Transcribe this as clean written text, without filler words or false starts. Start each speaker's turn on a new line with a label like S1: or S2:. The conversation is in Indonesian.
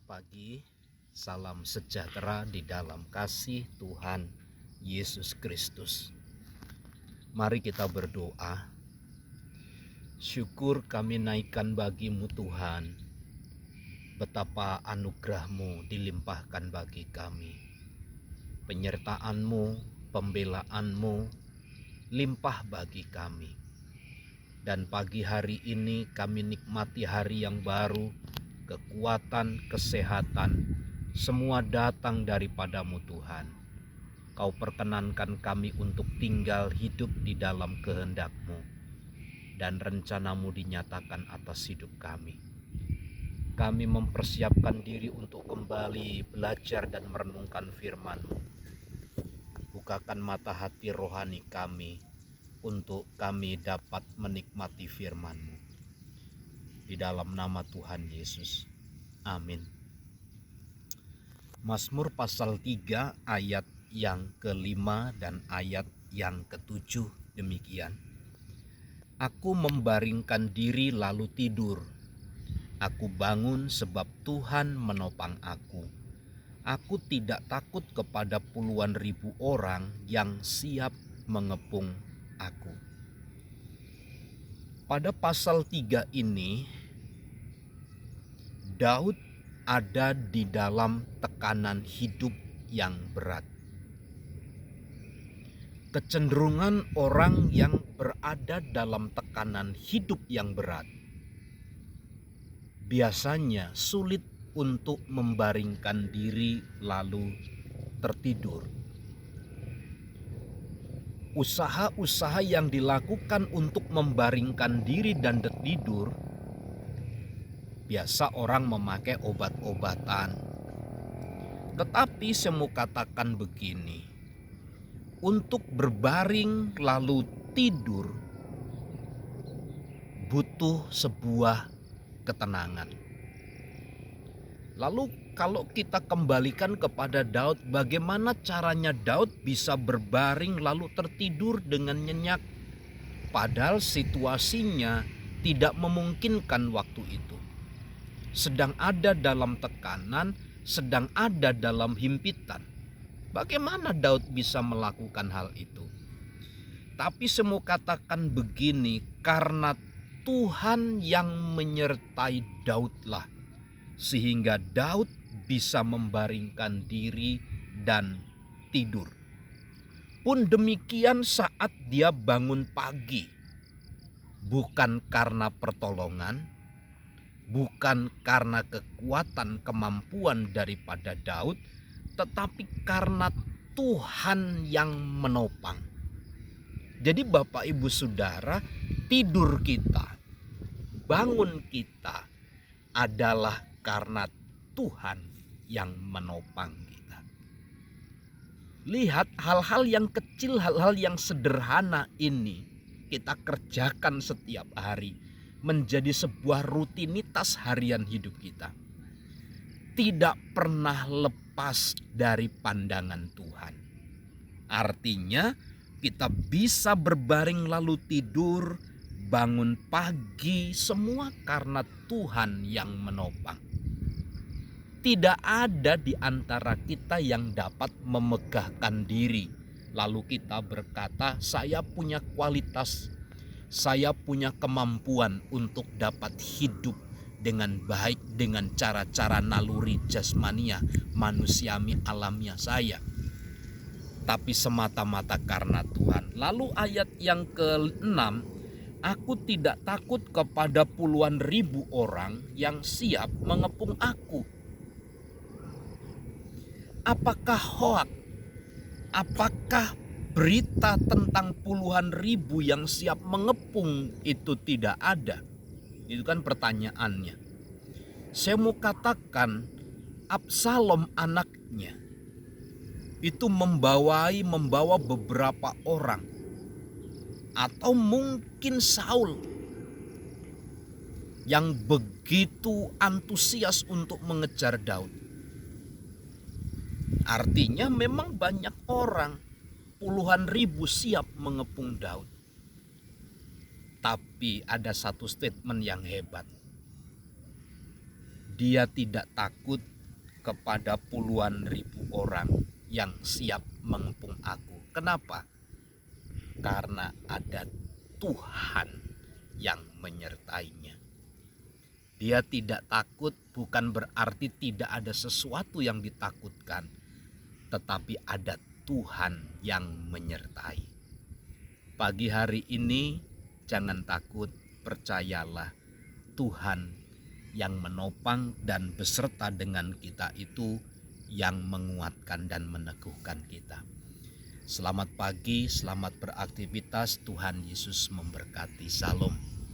S1: pagi, salam sejahtera di dalam kasih Tuhan Yesus Kristus. Mari kita berdoa. Syukur kami naikkan bagi-Mu Tuhan, betapa anugerah-Mu dilimpahkan bagi kami. Penyertaan-Mu, pembelaan-Mu limpah bagi kami. Dan pagi hari ini kami nikmati hari yang baru, kekuatan, kesehatan, semua datang daripada-Mu Tuhan. Kau perkenankan kami untuk tinggal hidup di dalam kehendak-Mu, dan rencana-Mu dinyatakan atas hidup kami. Kami mempersiapkan diri untuk kembali belajar dan merenungkan firman-Mu. Bukakan mata hati rohani kami, untuk kami dapat menikmati firman-Mu. Di dalam nama Tuhan Yesus. Amin. Mazmur pasal 3 ayat yang ke-5 dan ayat yang ke-7 demikian. Aku membaringkan diri lalu tidur. Aku bangun sebab Tuhan menopang aku. Aku tidak takut kepada puluhan ribu orang yang siap mengepung aku. Pada pasal 3 ini, Daud ada di dalam tekanan hidup yang berat. Kecenderungan orang yang berada dalam tekanan hidup yang berat biasanya sulit untuk membaringkan diri lalu tertidur. Usaha-usaha yang dilakukan untuk membaringkan diri dan tertidur, biasa orang memakai obat-obatan. Tetapi saya mau katakan begini, untuk berbaring lalu tidur butuh sebuah ketenangan. Lalu kalau kita kembalikan kepada Daud, bagaimana caranya Daud bisa berbaring lalu tertidur dengan nyenyak, padahal situasinya tidak memungkinkan waktu itu. Sedang ada dalam tekanan, sedang ada dalam himpitan. Bagaimana Daud bisa melakukan hal itu? Tapi saya mau katakan begini, karena Tuhan yang menyertai Daudlah, sehingga Daud bisa membaringkan diri dan tidur. Pun demikian saat dia bangun pagi, bukan karena pertolongan, bukan karena kekuatan kemampuan daripada Daud, tetapi karena Tuhan yang menopang. Jadi Bapak Ibu Saudara, tidur kita, bangun kita adalah karena Tuhan yang menopang kita. Lihat hal-hal yang kecil, hal-hal yang sederhana ini kita kerjakan setiap hari, menjadi sebuah rutinitas harian hidup kita. Tidak pernah lepas dari pandangan Tuhan. Artinya kita bisa berbaring lalu tidur, bangun pagi, semua karena Tuhan yang menopang. Tidak ada di antara kita yang dapat memegahkan diri, lalu kita berkata, saya punya kualitas, saya punya kemampuan untuk dapat hidup dengan baik dengan cara-cara naluri jasmania, manusiami alamiah saya, tapi semata-mata karena Tuhan. Lalu ayat yang ke-6, aku tidak takut kepada puluhan ribu orang yang siap mengepung aku. Apakah hoak? Apakah berita tentang puluhan ribu yang siap mengepung itu tidak ada? Itu kan pertanyaannya. Saya mau katakan, Absalom anaknya itu membawa beberapa orang, atau mungkin Saul yang begitu antusias untuk mengejar Daud. Artinya memang banyak orang, puluhan ribu siap mengepung Daud. Tapi ada satu statement yang hebat. Dia tidak takut kepada puluhan ribu orang yang siap mengepung aku. Kenapa? Karena ada Tuhan yang menyertainya. Dia tidak takut bukan berarti tidak ada sesuatu yang ditakutkan, tetapi ada Tuhan yang menyertai. Pagi hari ini jangan takut, percayalah Tuhan yang menopang dan beserta dengan kita itu yang menguatkan dan meneguhkan kita. Selamat pagi, selamat beraktivitas, Tuhan Yesus memberkati. Salam.